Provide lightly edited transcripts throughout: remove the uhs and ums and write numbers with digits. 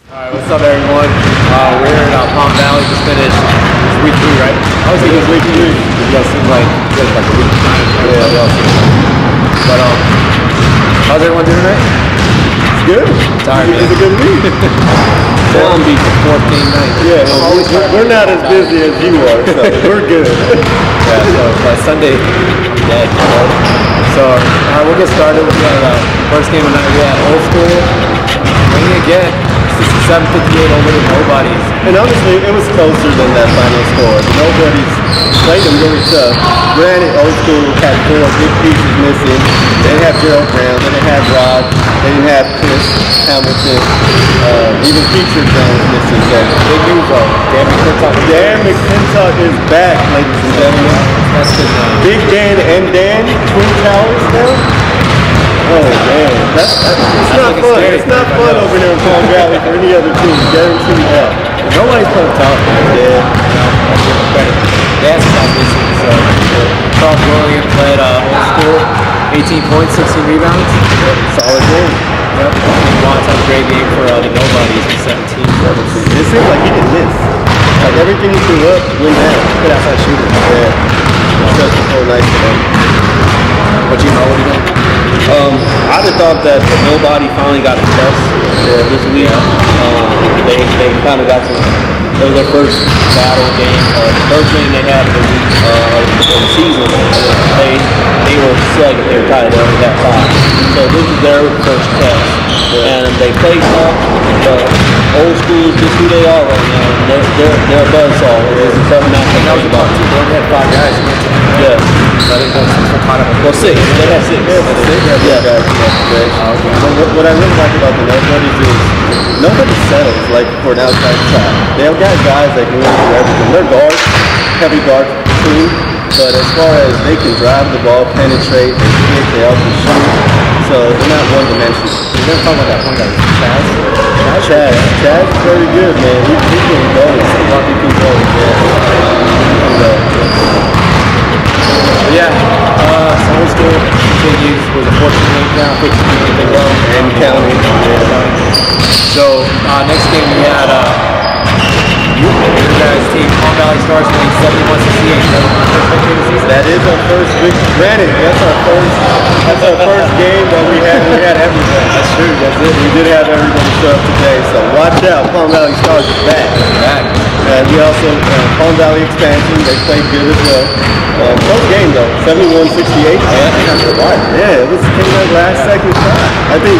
Alright, what's up everyone? We're in Palm Valley, just finished week 3, right? I was thinking it was week 3. You guys seem like good, like a week 9. Everybody else. But how's everyone doing tonight? It's good. Tired, man. It's a good week. Long Beach, 14 nights. Yeah, we're not as busy as you are, so we're good. Yeah, so by Sunday, I'm dead. So we'll get started. We got first game of the night. We had Old School winning again. 758 over the Nobodies. And honestly, it was closer than that final score. The Nobodies played them really tough. Granted, Old School had 4 big pieces missing. They didn't have Gerald Brown, they didn't have Rob, they didn't have Chris Hamilton, even Feature Jones missing. So big news though. Dan McClintock is back, ladies and gentlemen. That's his Big Dan and Dan, Twin Towers now. Oh man, it's not fun. It's not fun over there in Palm Valley for any other team. Guarantee that. Nobody's playing tough. Yeah. That's your credit. They had some missing. So Charles William played Old School, 18 points, 16 rebounds. Solid game. Yep. Watts had a great game for the Nobodies with 17. It seemed like he didn't miss. Like everything he threw up went down. Good outside shooter. Yeah. That's so nice for them. What you know? I'd have thought that nobody finally got a test this week. They kind of got some. It was their first battle game. The first game they had of the season, they were slugging. They were tied up at that time. So this is their first test, and they played tough. But Old School is just who they are right now. They're a buzzsaw. It's a tough matchup. That was about 2. They had 5 guys. Yeah. I think that's Well, 6. They had 6. Yeah. What I really like about the Nobodies is nobody settles like for an outside shot. They've got guys that can really do everything. They're guards, heavy guard team, but as far as they can drive the ball, penetrate, they kick, they also shoot. So they're not one-dimensional. You're going to talk about that point guy, Chaz? Chaz is very good, man. He can go. He can go. Yeah. So Old School continues with a 14-game down, 15-game well, And counting. So next game we had your guys' team, Palm Valley Stars, winning 71-68. That is our first big. Granted, that's our first game, but we had everybody. That's true. That's it. We did have everybody show up today, so watch out. Palm Valley Stars is back. And we also Palm Valley expansion. They played good as well. Close game though, 71-68. Yeah, it was a last second shot. I think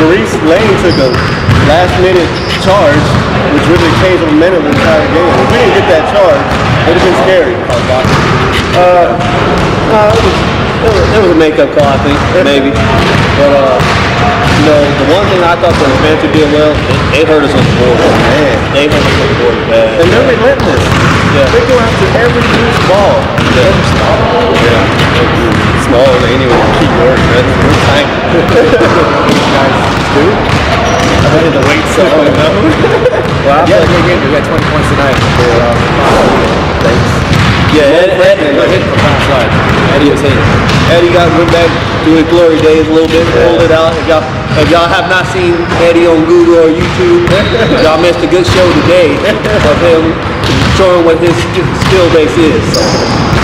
Maurice Lane took a last minute charge, which really changed the momentum of the entire game. If we didn't get that charge, it would have been scary. It was a makeup call, I think, maybe. But the one thing I thought the Panther did well, they hurt us on the board. Man, they hurt us on the board bad. And they're relentless. Yeah. They go after every loose ball. Small anyway, keep working. We're tight. Dude, I think the weight so no. Well, after that game, we got 20 points tonight. Thanks. Yeah, Eddie was hitting. Eddie went back to his glory days a little bit, pulled it out. If y'all have not seen Eddie on Google or YouTube, y'all missed a good show today of him showing what his skill base is. So,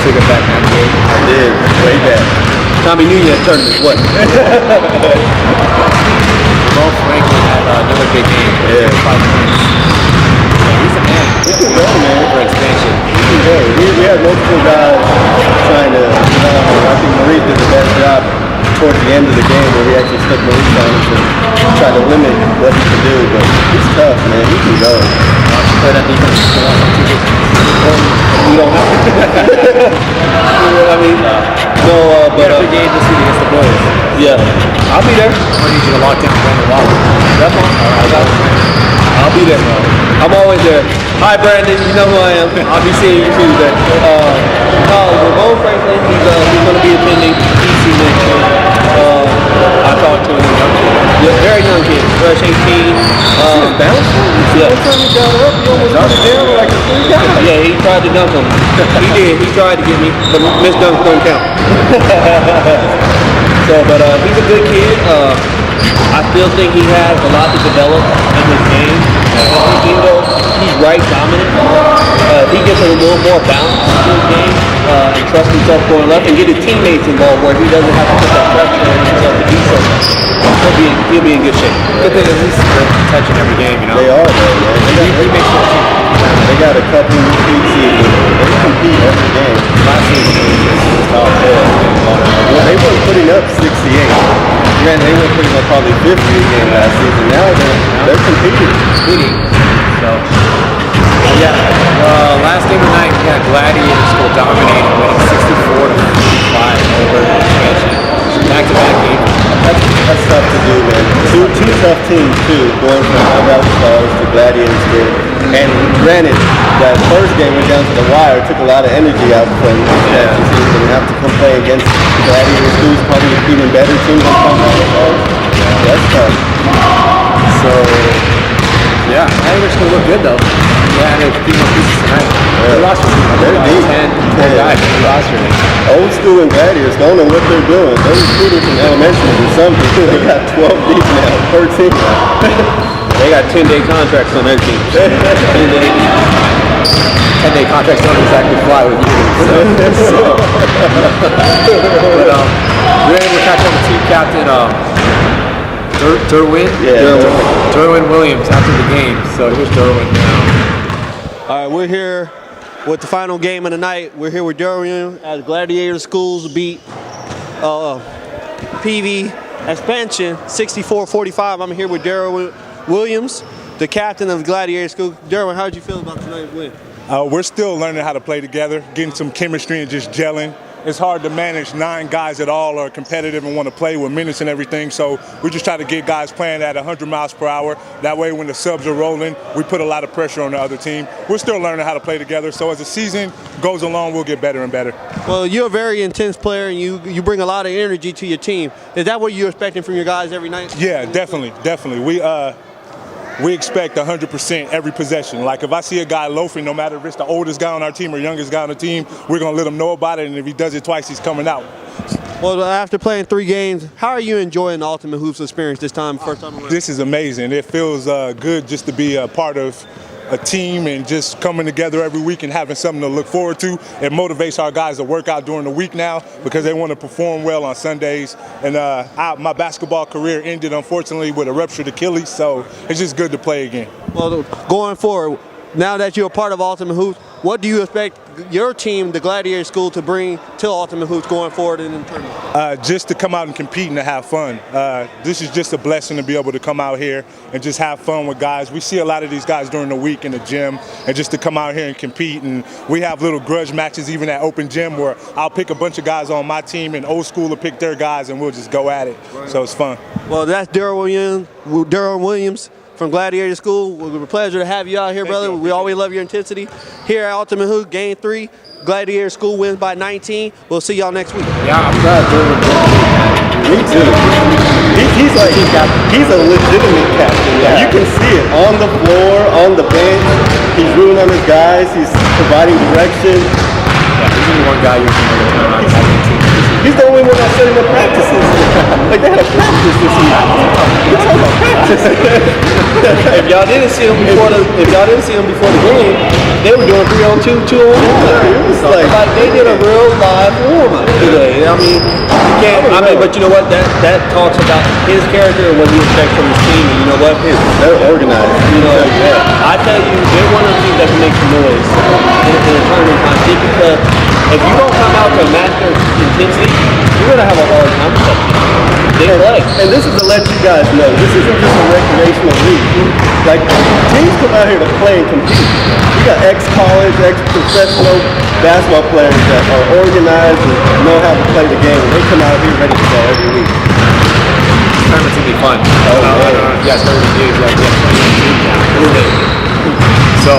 took it back 98. I did, way back. Tommy Nunez tournament, what? Both Franklin had another big game. Yeah. 5 points. He's a man. He can go, man. For expansion. He can go. We had multiple guys trying to, I think Maurice did the best job towards the end of the game where he actually stuck Maurice on to try to limit what he can do, but he's tough, man. He can go. Play that defense. We don't have to. You know what I mean? No, but big game this week against the Bulls. Yeah, I'll be there. I need you to lock down Brandon Walker. That's fine. I'll be there. I'm always there. Hi, Brandon. You know who I am. I'll be seeing you Tuesday. Ramon Franklin, he's going to be attending PC next year. I talked to him. Yeah, very young kid, fresh 18. Bounce? Yeah. Every time he got up, he almost got down like a free guy. Yeah, he tried to dunk on me. He did. He tried to get me, but missed dunks don't count. So, but he's a good kid. I still think he has a lot to develop in his game. Even though he's right dominant, if he gets a little more balance to his game and trust himself going left and get his teammates involved where he doesn't have to put that pressure on himself to do something, he'll be in good shape. Good thing at least they're touching every game, you know. They are, man. He makes sure the team. They got a couple of peak seasons. They compete every game. Last season was just top Well, they weren't putting up 68. Granted, they weren't putting up probably 50 a game last season. Now they're competing. So, yeah. Last game of the night, we had Gladiator School dominating, winning 64 to 55 over expansion. Back-to-back game. That's tough to do, man. Two tough teams, too, going from Palm Valley Stars to Gladiator School. And granted, that first game went down to the wire, took a lot of energy out from the teams, and have to come play against Gladiator School's probably an even better team than Palm Valley Stars. That's tough. So, yeah, I think it's going to look good, though. Yeah, and a few more pieces tonight. They lost They're deep. 10 guys. They lost your name. Old school and Gladiators don't know what they're doing. They're recruiting from elementary or something. They got 12 deep now, 13. They got 10-day contracts on their team. 10-day contracts don't exactly fly with you. So. But we're able to catch up with team captain DURWIN? Yeah. DURWIN Williams after the game. So here's DURWIN now. All right, we're here with the final game of the night. We're here with DURWIN as Gladiator Schools beat PV Expansion 64-45. I'm here with DURWIN Williams, the captain of Gladiator School. DURWIN, how did you feel about tonight's win? We're still learning how to play together, getting some chemistry and just gelling. It's hard to manage 9 guys that all are competitive and want to play with minutes and everything, so we just try to get guys playing at 100 miles per hour. That way when the subs are rolling, we put a lot of pressure on the other team. We're still learning how to play together, so as the season goes along, we'll get better and better. Well, you're a very intense player, and you bring a lot of energy to your team. Is that what you're expecting from your guys every night? Yeah, definitely. We expect 100% every possession. Like if I see a guy loafing, no matter if it's the oldest guy on our team or youngest guy on the team, we're gonna let him know about it, and if he does it twice, he's coming out. Well, after playing 3 games, how are you enjoying the Ultimate Hoops experience this time, first time around? This is amazing. It feels good just to be a part of a team and just coming together every week and having something to look forward to. It motivates our guys to work out during the week now because they want to perform well on Sundays. And my basketball career ended, unfortunately, with a ruptured Achilles, so it's just good to play again. Well, going forward, now that you're a part of Ultimate Hoops, what do you expect your team, the Gladiator School, to bring to Ultimate Hoops going forward in the tournament? Just to come out and compete and to have fun. This is just a blessing to be able to come out here and just have fun with guys. We see a lot of these guys during the week in the gym, and just to come out here and compete. And we have little grudge matches even at open gym where I'll pick a bunch of guys on my team and old school will pick their guys and we'll just go at it. Right. So it's fun. Well, that's DURWIN Williams from Gladiator School. It was a pleasure to have you out here, brother. We always love your intensity. Here at Ultimate Hoop, Game 3, Gladiator School wins by 19. We'll see y'all next week. Yeah, I'm proud of DURWIN. Me too. He's a legitimate captain. Yeah. You can see it on the floor, on the bench. He's rooting on his guys. He's providing direction. Yeah, he's the one guy you can really count on having a team. He's the only one that's setting up practices. Like they had a practice this week. We're talking about practice. If y'all didn't see him before the game, they were doing 3-on-2, 2-on-1. It was like They did a real live warm-up today. I mean, you can't. But you know what? That talks about his character and what he expects from his team. And you know what? they're organized. You know, I tell you, they're one of the teams that can make some noise in a tournament time. Just because if you don't come out to match their intensity, you're gonna have a hard time with that team. They play. And this is to let you guys know, this isn't just a recreational league. Like, teams come out here to play and compete. We got ex-college, ex-professional basketball players that are organized and know how to play the game. They come out here ready to go every week. This tournament's gonna be fun. Yeah, 30 days, like, So,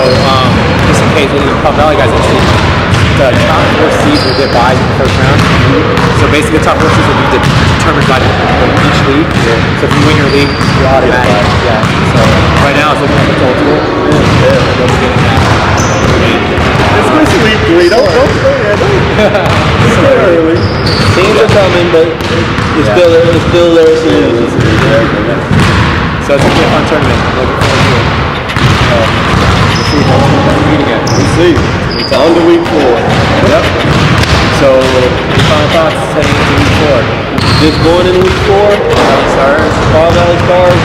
just in case any of the Palm Valley guys have seen, the top 4 seeds will get buys in the first round. So basically, the top 4 seeds will be determined by each league. So if you win your league, you're automatic. Yeah. So right now, it's looking like a total tool. They'll be getting that. It's going to week 3. Don't it's still early. Teams are coming, but it's still there. So it's gonna be a fun tournament. Looking forward to it. We'll see if that's meet again. We'll see. On to week 4. Yep. So, final thoughts heading into week 4. Just going into week 4. Stars. Palm Valley Stars,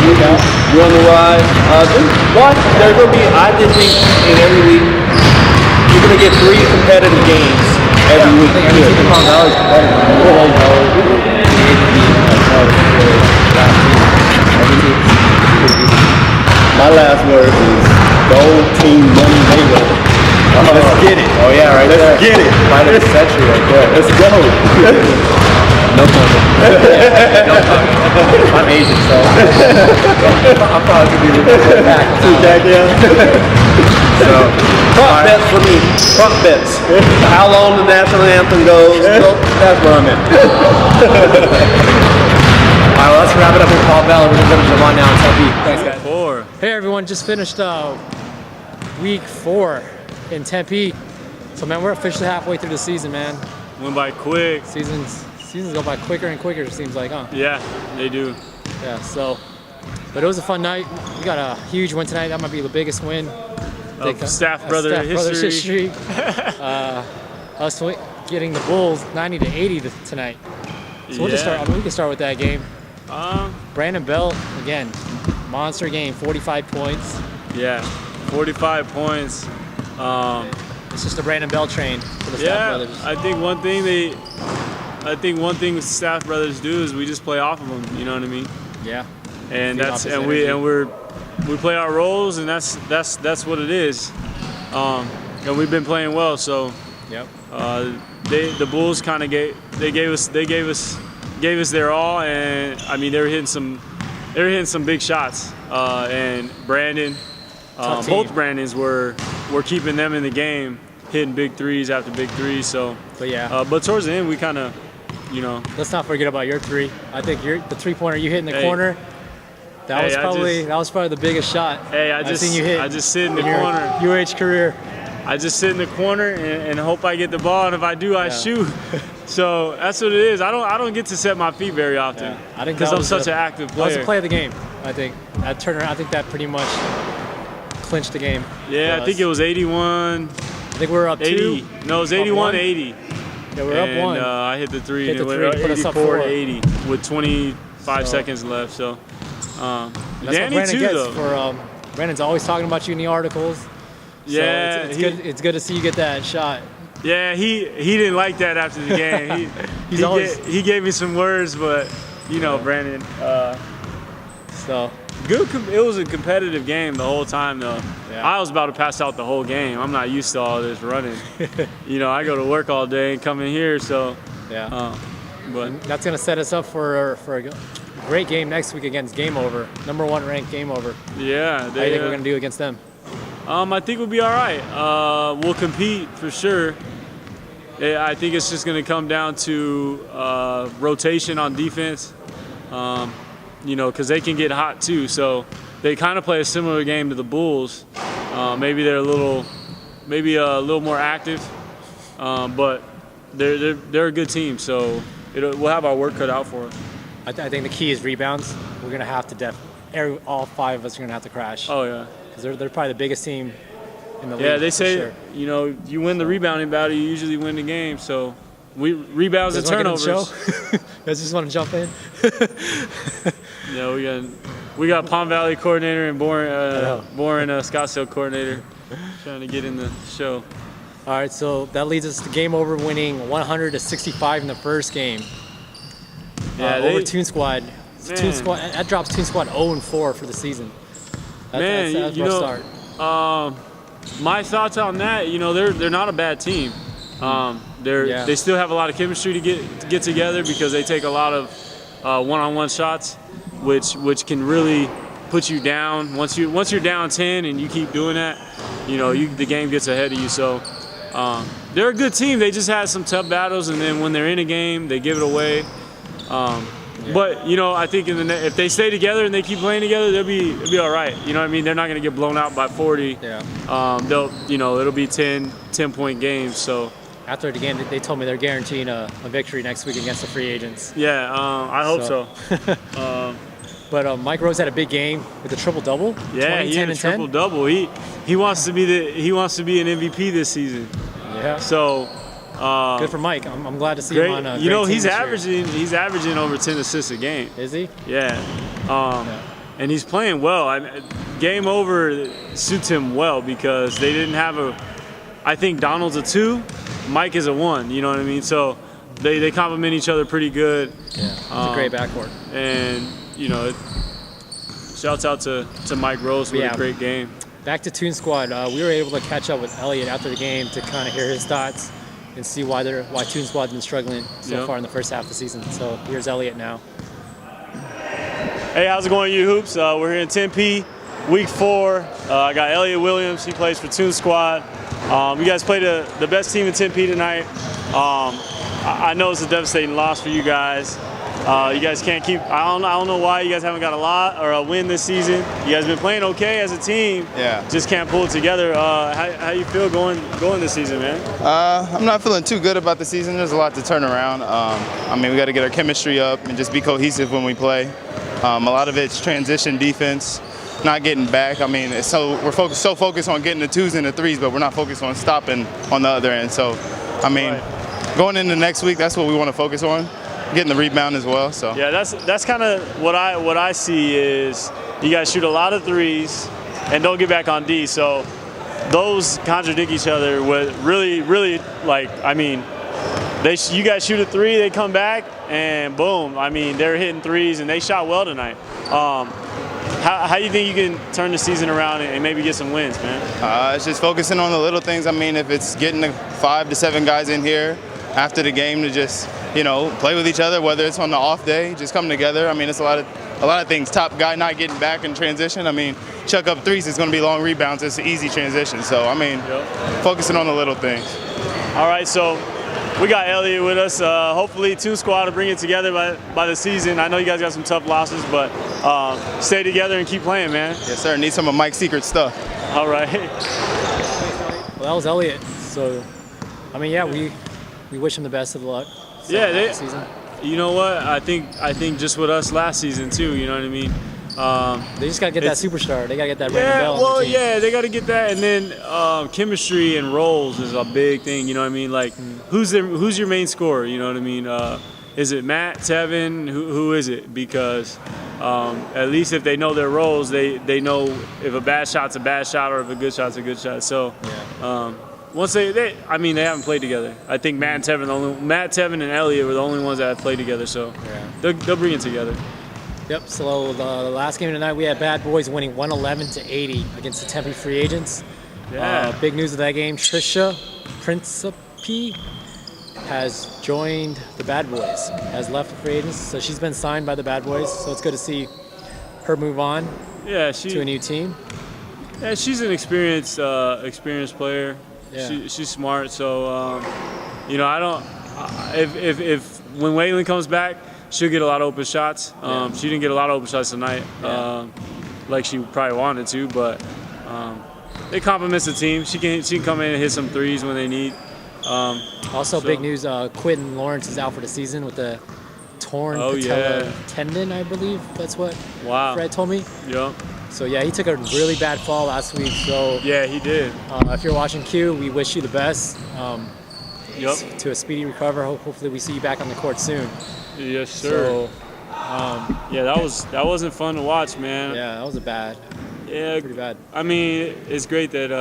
you're on the ride. Just watch. There's gonna be. I just think in every week you're gonna get 3 competitive games every week. I think the Palm Valley's competitive. My last word is go Team Money Mayweather. Let's get it. Oh yeah, right there. Let's get it. Fight of the century right there. Let's go. No comment. No comment. I'm Asian, so I'm probably gonna be a little bit back. So Prop bets for me. Prop bets. How long the national anthem goes. So that's where I'm at. all right, well, let's wrap it up with Palm Valley. We're gonna go to JOVAN now in Tempe. Thanks, guys. 4. Hey everyone, just finished week 4 in Tempe. So man, we're officially halfway through the season, man. Went by quick. Seasons go by quicker and quicker, it seems like, huh? Yeah, they do. Yeah, so, but it was a fun night. We got a huge win tonight. That might be the biggest win. Of Staff Brother history. Us getting the Bulls 90-80 tonight. So we'll just start. We can start with that game. Brandon Bell again, monster game, 45 points. Yeah, 45 points. It's just the Brandon Bell train for the Staff Brothers. I think one thing Staff Brothers do is we just play off of them. You know what I mean? Yeah. And we play our roles, and that's what it is. And we've been playing well. So Yep. the Bulls kind of gave us their all, and I mean they were hitting some big shots. And Brandon, both Brandons were keeping them in the game, hitting big threes after big threes. So, But yeah. but towards the end we kind of, Let's not forget about your 3. I think the 3-pointer you hit in the corner. That was probably the biggest shot. Hey, I've seen you hit. I just sit in the your corner. UH career. I just sit in the corner and hope I get the ball, and if I do, I shoot. So that's what it is. I don't get to set my feet very often because I'm such an active player. That was the play of the game. I think that turnaround. I think that pretty much clinched the game. Yeah, I think it was 81. I think we were up 80. 2. No, it was 81-80. Yeah, we're up 1. I hit the 3. Hit the and it 3 went to put us up 4. 84-80 with 25 seconds left. So, that's Danny what Brandon too, gets though. For Brandon's always talking about you in the articles. Yeah, so it's good to see you get that shot. Yeah, he didn't like that after the game. He gave me some words, but Brandon. So good. It was a competitive game the whole time, though. Yeah. I was about to pass out the whole game. I'm not used to all this running. I go to work all day and come in here, so. yeah. But That's gonna set us up for a great game next week against Game Over, #1 ranked Game Over. yeah, How do you think we're gonna do against them? I think we'll be all right. We'll compete for sure. I think it's just going to come down to rotation on defense, because they can get hot too. So they kind of play a similar game to the Bulls. Maybe they're a little more active, but they're a good team. So we'll have our work cut out for us. I think the key is rebounds. We're gonna have to all 5 of us are gonna have to crash. Oh yeah. Because they're probably the biggest team in the league. Yeah, they say sure. You win the rebounding battle, you usually win the game. So rebounds and turnovers. You guys just want to jump in? Yeah, we got Palm Valley coordinator and Boren Scottsdale coordinator trying to get in the show. All right, so that leads us to Game Over winning 100-65 in the first game. Yeah, over Toon Squad. Toon Squad. That drops Toon Squad 0-4 for the season. That's a rough start. My thoughts on that, they're not a bad team. They still have a lot of chemistry to get together because they take a lot of one-on-one shots, which can really put you down. Once you're down 10 and you keep doing that, the game gets ahead of you. So they're a good team. They just had some tough battles, and then when they're in a game, they give it away. But I think if they stay together and they keep playing together, they'll be all right. You know what I mean? They're not going to get blown out by 40. Yeah. It'll be 10-point games. So after the game, they told me they're guaranteeing a victory next week against the free agents. yeah, I hope so. But Mike Rose had a big game with a triple-double. Yeah, 20, he 10, had a and 10. triple-double. He wants to be an MVP this season. Yeah. So good for Mike. I'm glad to see him on a you know, great he's team this year. averaging over 10 assists a game. Is he? Yeah. And he's playing well. Game over suits him well because they didn't have I think Donald's a 2, Mike is a 1, you know what I mean? So they complement each other pretty good. Yeah, it's a great backcourt. And, you know, shouts out to Mike Rose with a great game. Back to Toon Squad, we were able to catch up with Elliot after the game to kind of hear his thoughts and see why Toon Squad's been struggling so far in the first half of the season. So here's Elliot now. Hey, how's it going, you hoops? We're here in Tempe, week 4. I got Elliot Williams. He plays for Toon Squad. You guys played the best team in Tempe tonight. I know it's a devastating loss for you guys. You guys can't keep. I don't know why you guys haven't got a lot or a win this season. You guys been playing okay as a team. Yeah. Just can't pull it together. How you feel going this season, man? I'm not feeling too good about the season. There's a lot to turn around. I mean, we got to get our chemistry up and just be cohesive when we play. A lot of it's transition defense, not getting back. I mean, we're so focused on getting the 2s and the 3s, but we're not focused on stopping on the other end. So, I mean, going into next week, that's what we want to focus on. Getting the rebound as well. So yeah, that's kind of what I see is you guys shoot a lot of 3s and don't get back on D. So those contradict each other. With really like, I mean, you guys shoot a 3, they come back and boom. I mean, they're hitting 3s and they shot well tonight. How do you think you can turn the season around and maybe get some wins, man? It's just focusing on the little things. I mean, if it's getting the 5 to 7 guys in here after the game to just, you know, play with each other, whether it's on the off day, just come together. I mean, it's a lot of things. Top guy not getting back in transition. I mean, chuck up 3s, it's going to be long rebounds. It's an easy transition. So, I mean, focusing on the little things. All right, so we got Elliot with us. Hopefully, Toon Squad will bring it together by the season. I know you guys got some tough losses, but stay together and keep playing, man. Yes, sir. Need some of Mike's secret stuff. All right. Well, that was Elliot. So, I mean, yeah, we wish him the best of luck. Yeah, season. You know what? I think just with us last season too. You know what I mean? They just gotta get that superstar. They gotta get that Brandon Bell. Well, yeah, they gotta get that, and then chemistry and roles is a big thing. You know what I mean? Like, who's your main scorer? You know what I mean? Is it Matt, Tevin? Who is it? Because at least if they know their roles, they know if a bad shot's a bad shot or if a good shot's a good shot. So. Once they haven't played together. I think Matt, Tevin, and Elliot were the only ones that have played together. So they'll bring it together. Yep. So the last game tonight, we had Bad Boys winning 111-80 against the Tempe Free Agents. Yeah. Big news of that game: Trisha Principe has joined the Bad Boys. Has left the Free Agents, so she's been signed by the Bad Boys. So it's good to see her move on. Yeah, to a new team. Yeah, she's an experienced player. Yeah. She's smart, so you know, if when Waylon comes back, she'll get a lot of open shots. She didn't get a lot of open shots tonight, like she probably wanted to, but it complements the team. She can come in and hit some 3s when they need. Also, big news: Quentin Lawrence is out for the season with a torn patella tendon, I believe. That's what Fred told me. Yep. So yeah, he took a really bad fall last week. So yeah, he did. If you're watching Q, we wish you the best. To a speedy recover. Hopefully, we see you back on the court soon. Yes, sir. So, yeah, that wasn't fun to watch, man. Yeah, that was pretty bad. I mean, it's great that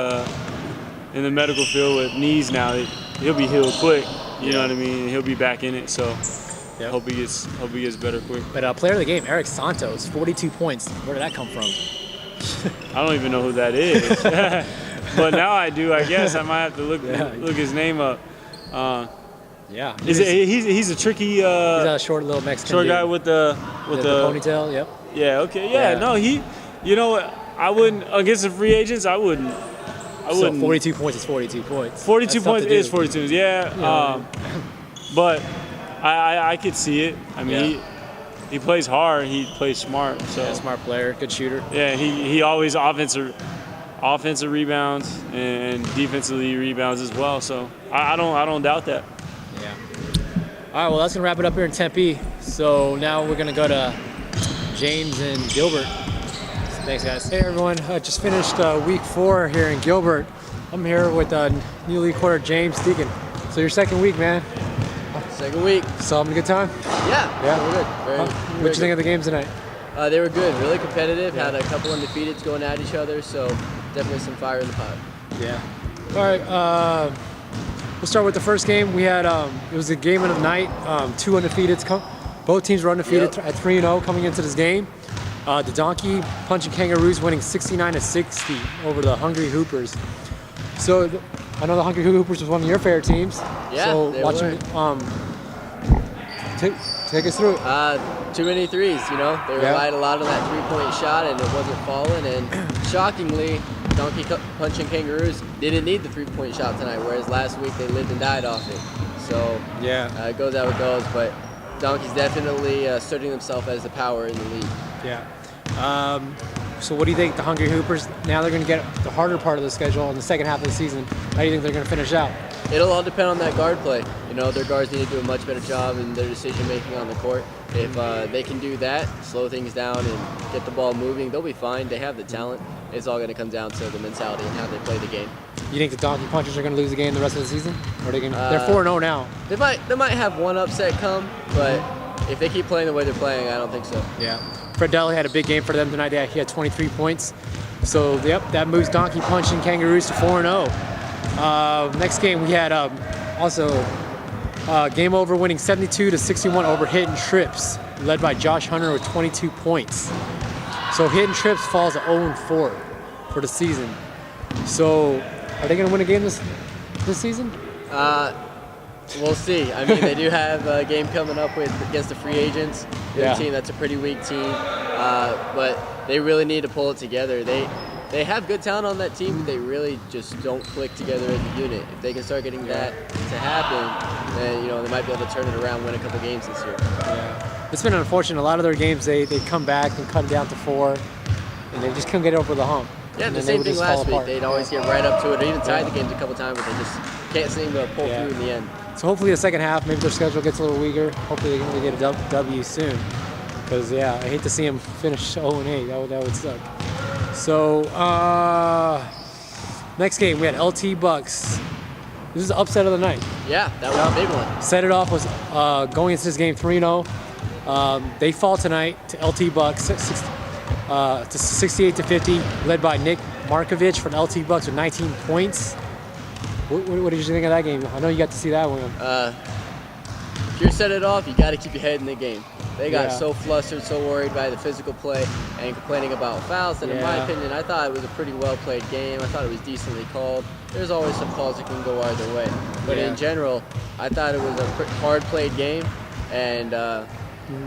in the medical field with knees now, he'll be healed quick. You know what I mean? He'll be back in it. So. Yeah. Hope he gets better quick. But player of the game, Eric Santos, 42 points. Where did that come from? I don't even know who that is. But now I do. I guess I might have to look his name up. Yeah. He's a tricky. He's a short little Mexican short dude. guy with the ponytail. Yep. Yeah. Okay. Yeah. No. You know what? I wouldn't against the free agents. I wouldn't. So 42 points is 42 points. 42 points is 42. Yeah. But. I could see it. I mean, he plays hard. He plays smart. So smart player, good shooter. Yeah, he always offensive rebounds and defensively rebounds as well. So I don't doubt that. Yeah. All right. Well, that's gonna wrap it up here in Tempe. So now we're gonna go to James and Gilbert. Thanks, guys. Hey, everyone. Just finished week 4 here in Gilbert. I'm here with new league quarter James DEAKYNE. So your second week, man. Second week. So having a good time? Yeah, we're good. What you think of the games tonight? They were good, really competitive. Had a couple undefeateds going at each other, so definitely some fire in the pot. Yeah. All right. We'll start with the first game. We had it was a game of the night. 2 undefeateds. Both teams were undefeated at 3-0 coming into this game. The Donkey Punching Kangaroos winning 69-60 over the Hungry Hoopers. So I know the Hungry Hoopers was one of your favorite teams. Yeah, so they watching, take us through it. Too many threes, you know. They relied a lot on that three-point shot, and it wasn't falling. And shockingly, Donkey Punching Kangaroos didn't need the three-point shot tonight, whereas last week they lived and died off it. So it goes how it goes. But Donkey's definitely asserting themselves as the power in the league. Yeah. So what do you think the Hungry Hoopers, now they're going to get the harder part of the schedule in the second half of the season. How do you think they're going to finish out? It'll all depend on that guard play. You know, their guards need to do a much better job in their decision making on the court. If they can do that, slow things down and get the ball moving, they'll be fine. They have the talent. It's all going to come down to the mentality and how they play the game. You think the Donkey Punchers are going to lose the game the rest of the season? Or are they going to, they're 4-0 now. They might have one upset come, but if they keep playing the way they're playing, I don't think so. Yeah. Fred Deli had a big game for them tonight. He had 23 points. So, that moves Donkey Punching Kangaroos to 4-0. Next game, we had also game over winning 72-61 over Hidden Trips, led by Josh Hunter with 22 points. So Hidden Trips falls to 0-4 for the season. So are they going to win a game this season? We'll see. I mean, they do have a game coming up against the free agents. The team that's a pretty weak team, but they really need to pull it together. They have good talent on that team, but they really just don't click together as a unit. If they can start getting that to happen, then they might be able to turn it around, win a couple games this year. Yeah, it's been unfortunate. A lot of their games they come back and cut it down to 4, and they just couldn't get over the hump. Yeah, the same thing last week. They'd always get right up to it. They even tied the games a couple times, but they just can't seem to pull through in the end. So hopefully the second half, maybe their schedule gets a little weaker. Hopefully they can get a W soon. Because I hate to see them finish 0-8. That would suck. So next game we had LT Bucks. This is the upset of the night. Yeah, that was a big one. Set it off was going into this game 3-0. They fall tonight to LT Bucks to 68-50, led by Nick Markovich from LT Bucks with 19 points. What did you think of that game? I know you got to see that one. If you're set it off, you got to keep your head in the game. They got so flustered, so worried by the physical play and complaining about fouls that, in my opinion, I thought it was a pretty well-played game. I thought it was decently called. There's always some calls that can go either way. But in general, I thought it was a hard-played game. And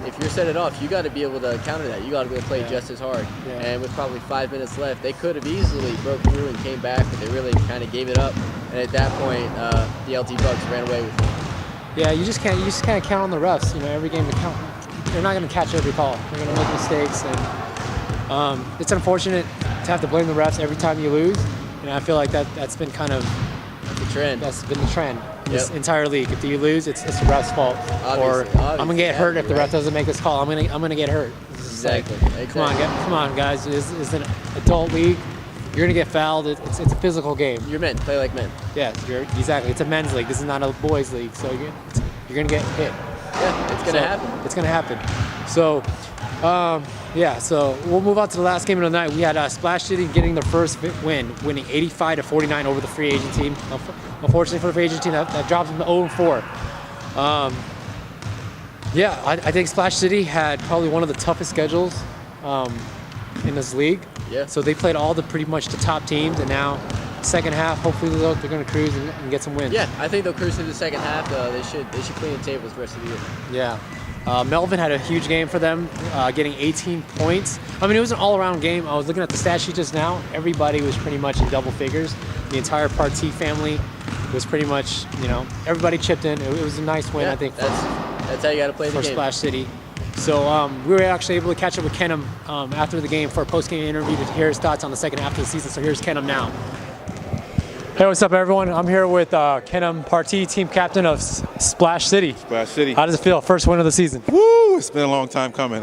if you're set it off, you got to be able to counter that. You got to be able to play just as hard. And with probably 5 minutes left, they could have easily broke through and came back, but they really kind of gave it up. And at that point, the LT Bucks ran away with it. Yeah, you just can't count on the refs. Every game to count. They're not going to catch every call. They're going to make mistakes, and it's unfortunate to have to blame the refs every time you lose. And I feel like that's been kind of the trend. That's been the trend in this entire league. If you lose, it's the ref's fault. Obviously, I'm gonna get hurt if the ref doesn't make this call. I'm gonna get hurt. Exactly. Come on, guys. It's an adult league. You're gonna get fouled. It's a physical game. You're men. Play like men. Yeah, exactly. It's a men's league. This is not a boys' league. So you're gonna get hit. Yeah, it's gonna happen. It's gonna happen. So, so we'll move on to the last game of the night. We had Splash City getting their first win, winning 85-49 over the free agent team. Unfortunately for the free agent team, that drops them to 0-4. I think Splash City had probably one of the toughest schedules in this league. Yeah. So they played pretty much the top teams, and now second half, hopefully they're going to cruise and get some wins. Yeah, I think they'll cruise through the second half. They should clean the tables the rest of the year. Yeah. Melvin had a huge game for them, getting 18 points. I mean, it was an all-around game. I was looking at the stat sheet just now. Everybody was pretty much in double figures. The entire Partee family was pretty much, everybody chipped in. It was a nice win, I think. That's how you got to play the game. For Splash City. So we were actually able to catch up with KENEM after the game for a post-game interview to hear his thoughts on the second half of the season. So here's KENEM now. Hey, what's up, everyone? I'm here with KENEM Partee, team captain of Splash City. Splash City. How does it feel? First win of the season. Woo! It's been a long time coming.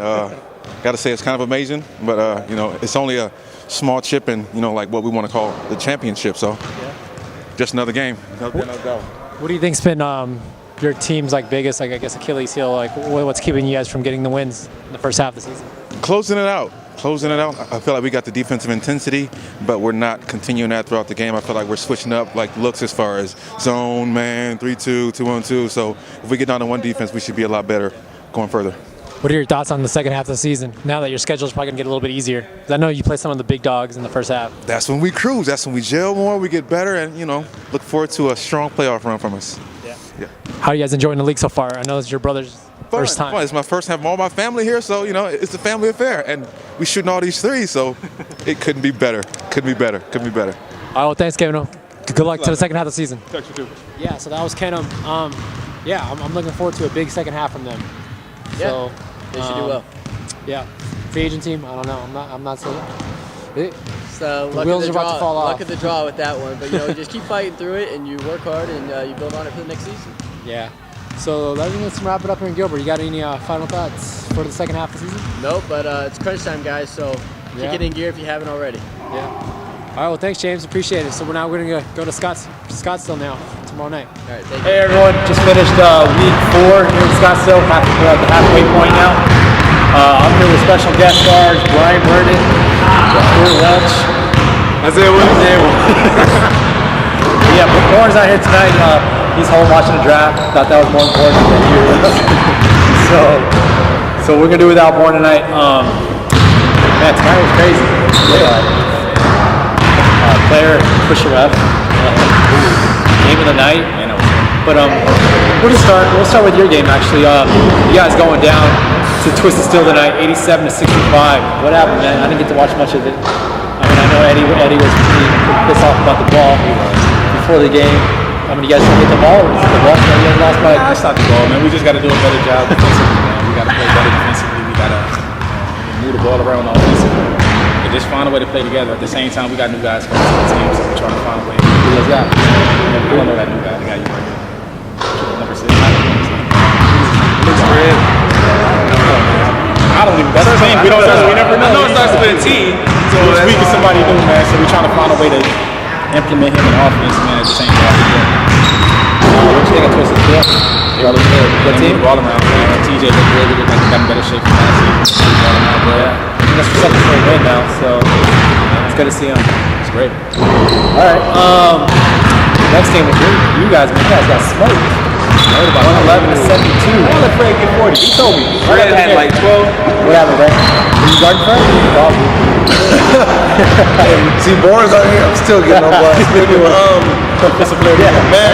got to say it's kind of amazing, but you know, it's only a small chip in, you know, like what we want to call the championship. So just another game. Another go. What do you think's been your team's like biggest, like I guess Achilles heel? Like what's keeping you guys from getting the wins in the first half of the season? Closing it out. I feel like we got the defensive intensity, but we're not continuing that throughout the game. I feel like we're switching up like looks as far as zone, man, 3-2, 2-1-2. So if we get down to one defense, we should be a lot better going further. What are your thoughts on the second half of the season? Now that your schedule is probably going to get a little bit easier. 'Cause I know you play some of the big dogs in the first half. That's when we cruise. That's when we gel more, we get better, and, you know, look forward to a strong playoff run from us. Yeah. How are you guys enjoying the league so far? I know it's your brother's first time. Fun. It's my first time. All my family here, so, you know, it's a family affair. And we shooting all these threes, so it couldn't be better. Couldn't be better. All right, well, thanks, Kevin. Good luck to the second half of the season. Thanks, you too. Yeah, so that was KENEM. I'm looking forward to a big second half from them. Yeah, So, they should do well. Yeah, free agent team. I don't know. I'm not saying. So luck wheels of are the about draw, to fall off. luck of the draw with that one. But you know, you just keep fighting through it, and you work hard, and you build on it for the next season. Yeah. So let's wrap it up here in Gilbert. You got any final thoughts for the second half of the season? Nope, but it's crunch time, guys. So kick it in gear if you haven't already. Yeah. All right. Well, thanks, James. Appreciate it. So we're going to go to Scottsdale now tomorrow night. All right. Thank you. Hey everyone, just finished week 4 here in Scottsdale. We're at the halfway point now. I'm here with special guest stars BIRDEN, WELCH. That's it. Yeah, but Warren's not here tonight. He's home watching the draft. Thought that was more important than you. So we're gonna do without Warren tonight. Man, tonight was crazy. Player pusher ref. Game of the night. But we'll start with your game actually. You guys going down to Twisted Steel tonight, 87-65. What happened, man? I didn't get to watch much of it. I mean, I know Eddie was pretty pissed off about the ball before the game. I mean, you guys didn't get the ball, or was it the ball? You guys lost by. That's not the ball, man. We just got to do a better job defensively, man. We got to play better defensively. We got to move the ball around offensively. And just find a way to play together. At the same time, we got new guys coming to the team, so we're trying to find a way. Who was that? We don't know that new guy. The guy you right here. Number 6. Looks red. I don't even. That's the thing. We don't. We never know. I know it starts with a T. So each week is somebody new, man. So we're trying to find a way to implement him in offense, man. At the same time. What you think of Twisted Steel? Good team. Ball around, man. TJ looked really good. Got in better shape from last season. Yeah. That's for second straight win now, so it's good to see him. It's great. All right. Next game was you guys. Man, you guys got smoked. 111-72. I let Fred get 40. He told me. Fred had like 12. What happened, Fred? Were you guarding Fred? See, Boris out here, I'm still getting on blast. Man,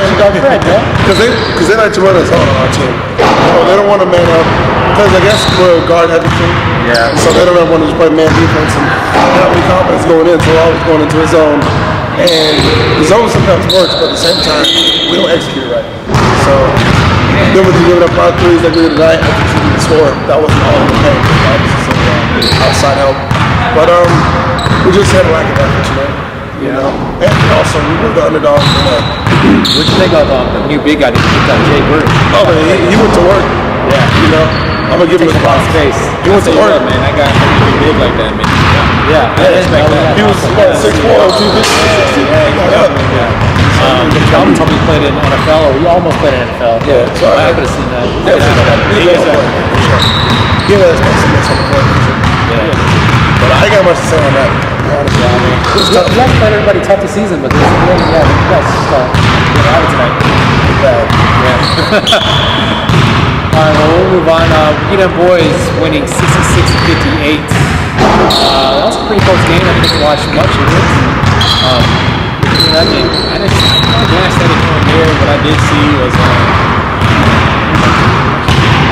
You guarding Fred, man. because they like to run us hard on our team. They don't want to man up because I guess we're a guard heavy team. Yeah. So they don't want to just play man defense and have any confidence going in. So we're always going into his zone. And the zone sometimes works, but at the same time, we don't execute it right. So then when you give it up our threes like we did tonight, I think we score. That wasn't all in the paint. That was just some outside help. But we just had a lack of effort tonight. You know? And also, we were the underdog. What'd you think of the new big guy that you picked up, Jay Bird? Oh, man, he went to work. Yeah. You know? I'm going to give him a lot of space. He went to work. Man, that guy really big like that, man. Yeah. He was 6'4", 250. Calvin told me he played in NFL, or we almost played in NFL. Yeah, so I could have seen that. He has on the court. Yeah. But I ain't got much to say on that. Honestly, I mean, You guys played everybody tough this season, but this game, you guys just get out of tonight. All right, well, we'll move on. KENEM boys winning 66-58. That was a pretty close game. I didn't watch much of it. That game. I glanced at it here and there. What I did see was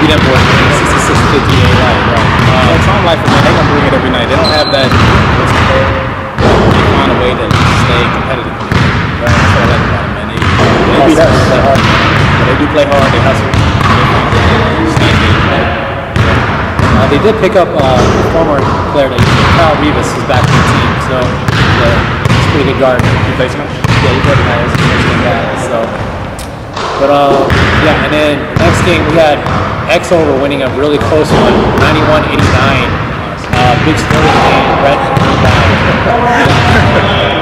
KENEM boys winning 66-58. it's on life, man. They're going to bring it every night. They don't have that. They find a way to stay competitive. That's what I like about them, man. They do play hard. They hustle. They did pick up a former player that Kyle Rivas is back in the team, so he's a pretty good guard. You play some? Yeah, he played tonight as a first-game guy. So, but yeah, and then next game we had Exover winning a really close one, 91-89. Big story of the game, Brett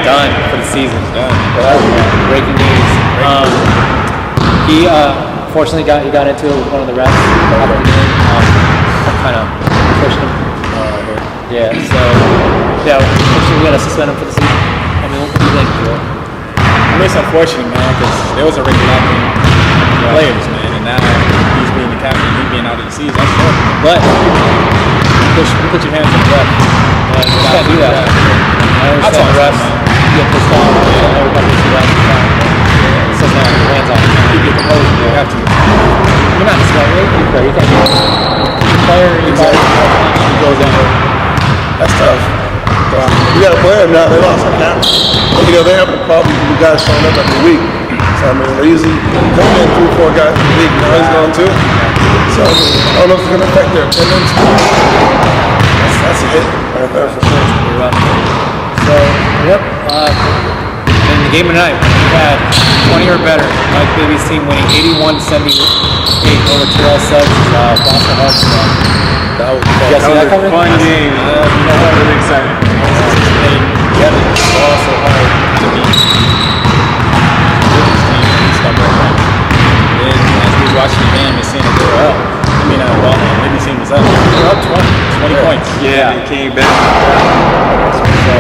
done for the season. Breaking news. He fortunately got into it with one of the refs after the game. Kind of pushed him. Yeah, so unfortunately we got to suspend him for the season. I mean, what do you think, Joel? I mean, it's unfortunate, man, because there was already lacking players, man, and now he's being the captain, he's being out of the season. That's horrible. But you put your hands on the ref. You can't do that. I understand the refs get pissed off. Everybody gets the refs. It says that your hands on. You get composed. You have to. You're not just going to play. You can't do it. Player, you goes in. That's tough. We got a player now, they lost our captain. You know, they're having a problem with guys showing up every week. So, I mean, they usually come in 3 or 4 guys a week. Now he's going too. So, I don't know if it's going to affect their attendance. That's a hit right there for sure. So, in the game tonight, we had 20 or better. Mike Bibby's team winning 81-78 over Terrell Suggs' Boston Hawks. That was a fun game. Really exciting. Yeah, it's also hard to beat. And as we was watching the game and seeing that they were up, I mean, maybe the team was up. They were up 20 points. Yeah, it came back. So,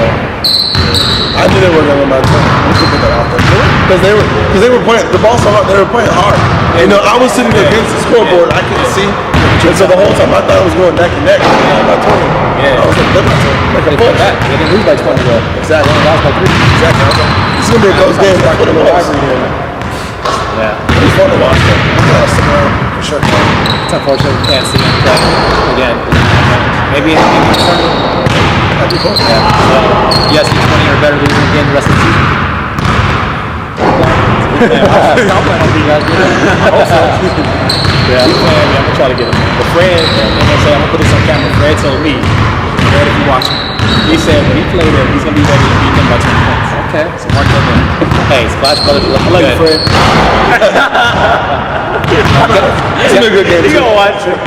I knew they were going to win by 20. We should put that out there. Because they were playing, the ball so hard, they were playing hard. You know, I was sitting against the scoreboard, I couldn't see. And so the whole time I thought it was going neck and neck. By 20. I was like, they're about to make a push. they didn't lose by 20 though. Exactly. They lost by 3. Exactly. I was like, it's going to be a close game. That's what it was. Yeah. It was fun to watch them. For sure. It's unfortunate we can't see him play again. Maybe in the tournament. That'd be cool. Yeah. So, yes, he's 20 or better losing again the rest of the season. I'll plan on you guys doing it. Yeah, I'm gonna try to get him. But Fred, I'm gonna put this on camera. Fred told me, Fred, if you watch him, he said when he played there, he's gonna be ready to beat them by 20 points. Okay. So mark that down. Hey, Splash Brothers are looking I love good. you, Fred. It's gonna be a good game. You gonna watch it?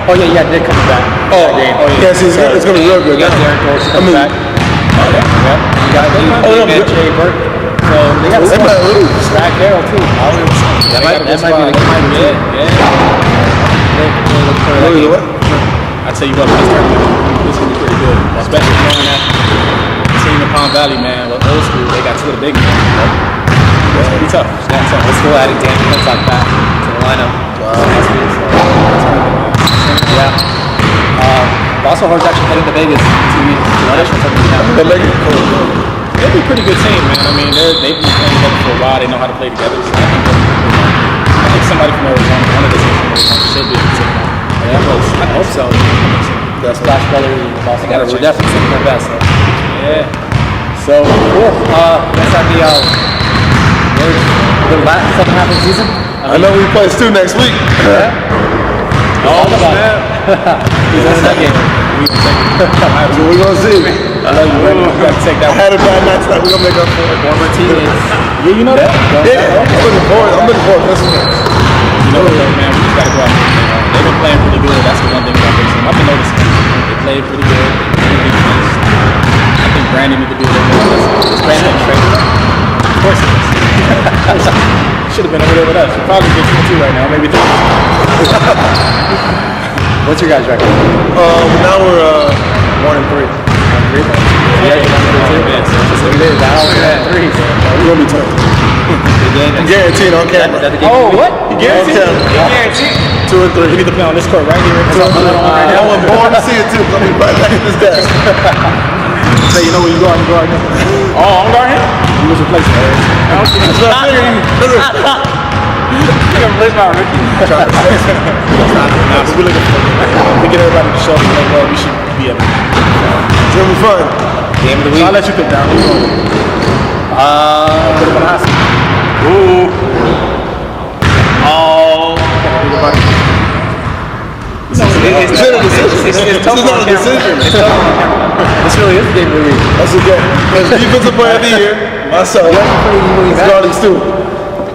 Oh yeah, Nick coming back. Oh, yeah, see, it's going to be real good. You got Darren Dorsey coming back. You got Jay Burke. So they got They might lose. Zach Harrell too. That might be the game. Lose what? I tell you what, this tournament is gonna be pretty good, especially knowing that the team in Palm Valley, man, with old school, they got 2 of the big men. It's gonna be tough. It's gonna be tough. Let's go adding Dan Pensac back to the lineup. Yeah. Boston Hawks actually heading to Vegas to audition for something now. They're making it cool. They'll be a pretty good team, man. I mean, they've been playing together for a while. They know how to play together. So I think somebody from Arizona, one of the teams from Arizona, should be able to take them. I hope so. That's Splash Brothers and Boston Hawks. We're definitely singing their best. Yeah. So, cool. That's on the last second half of the season. I know we play Stu next week. Oh, snap. He's in that game. That's what we're going to see. I love you, man. You gotta take that I had a bad night tonight. We're going to make up for it. One more team is. Yeah, you know that? Yeah, I'm looking forward to this one. You know what, though, man? We just gotta go out there. They've been playing pretty good. That's the one thing about this team. I've been noticing. They play pretty good. I think Brandon need to do a little more. Is Brandon training? Of course he is. Should have been over there with us. We're probably good 2 right now, maybe 3. What's your guys' record? Now we're 1-3. Yeah, you're 1-3 too. Look at this. Now we're at 3. We're going to be tough. Guaranteed on camera. Oh, what? Guaranteed. Guaranteed. 2 and 3. We need to play on this court right here. I want to see it too. Let me right back at this desk. So you know where you go right now. Oh, I'm guarding him? He was replacing her. That's what I figured. You're going to replace my Ricky. We're looking for we get everybody to show up and well, we should be able to. It's going to be fun. Game of the week. I'll let you pick down. Put him on the high school. Ooh. Oh. It's tough on camera. This really is the game of the week. That's a game. As defensive player of the year, myself, it's guarding Stu.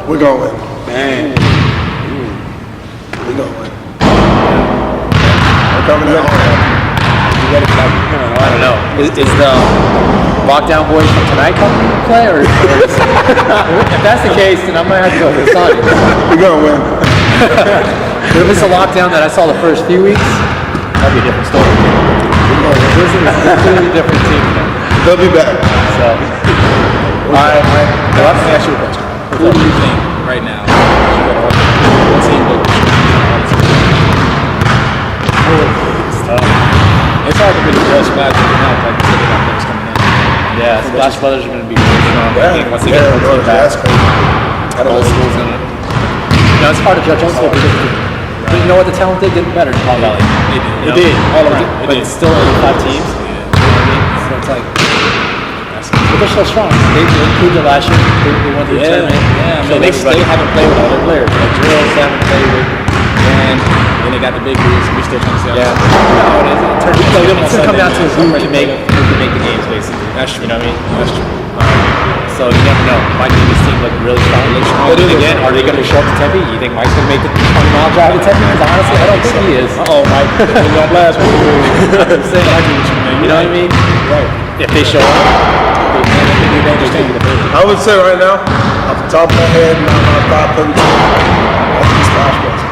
We're going to win. Man. We're going to win. We're coming out hard. ready for that. I don't know. Is the lockdown boys from tonight coming to play, or if that's the case, then I might have to go to the Sun. We're gonna win. But if it's a lockdown that I saw the first few weeks, that'd be a different story. This is a completely different team. They'll be back. So, all right. Well, let me ask you a question. Who do you think right now? What team will It's hard to really judge Splash now, like you said, they got players coming in. Yeah, Splash Brothers are going to be pretty strong. I think once they get their team back. Old school's in it. You know, it's hard to judge old school because you know what, the talent did get better in Palm Valley. It did. All around. But it's still only 5 teams. You know what I mean? So it's like, but they're so strong. They improved it last year. They went through the tournament. Yeah, I mean, they still haven't played with all their players. Like drills, they haven't played with. And then they got the big dudes. We still trying to see. Yeah. No, it is. It's going to come down to who can make the games, basically. That's true. You know what I mean? That's true. So you never know. Might make this team look really strong. But then again, are they going to show up to Tempe? You think Mike's going to make the 20-mile drive to Tempe? Honestly, I don't think he is. Uh-oh, Mike. We're going to blast with you. You know what I mean? Right. If they show up, I would say right now, off the top of my head, my top pick, I think Splash Brothers.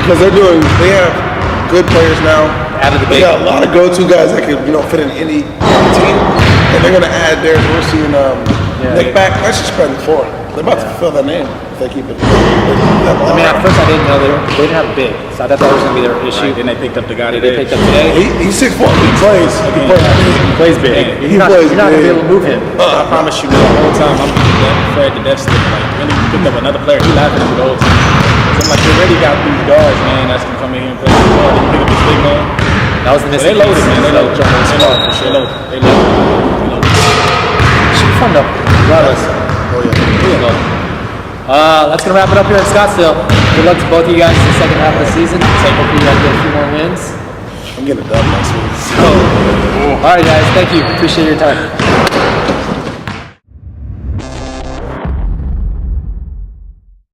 Because they have good players now. They got a lot of go-to guys that can, fit in any team. And they're going to add Derek Dorsey and Nick back. That's just spreading the floor. They're about to fulfill that name if they keep it. I mean, at first I didn't know they didn't have big, so I thought that was going to be their issue. Right. Then they picked up the guy that they picked up today. He's 6'4". He plays. He plays big. You're not going to be able to move him. I promise you, the whole time I'm Fred to death stick. Like, really, you picked up another player. He laughing at me the whole time. So I'm like, you already got these guards, man, that's going to come in here and play football. Then you pick up this big man. That was the missing piece. They loaded, man. They loaded. They loaded. Should be fun though. Regardless. Oh yeah. That's going to wrap it up here in Scottsdale. Good luck to both of you guys in the second half of the season. Hopefully you guys get a few more wins. I'm getting a dub next week. So, all right guys, thank you. Appreciate your time.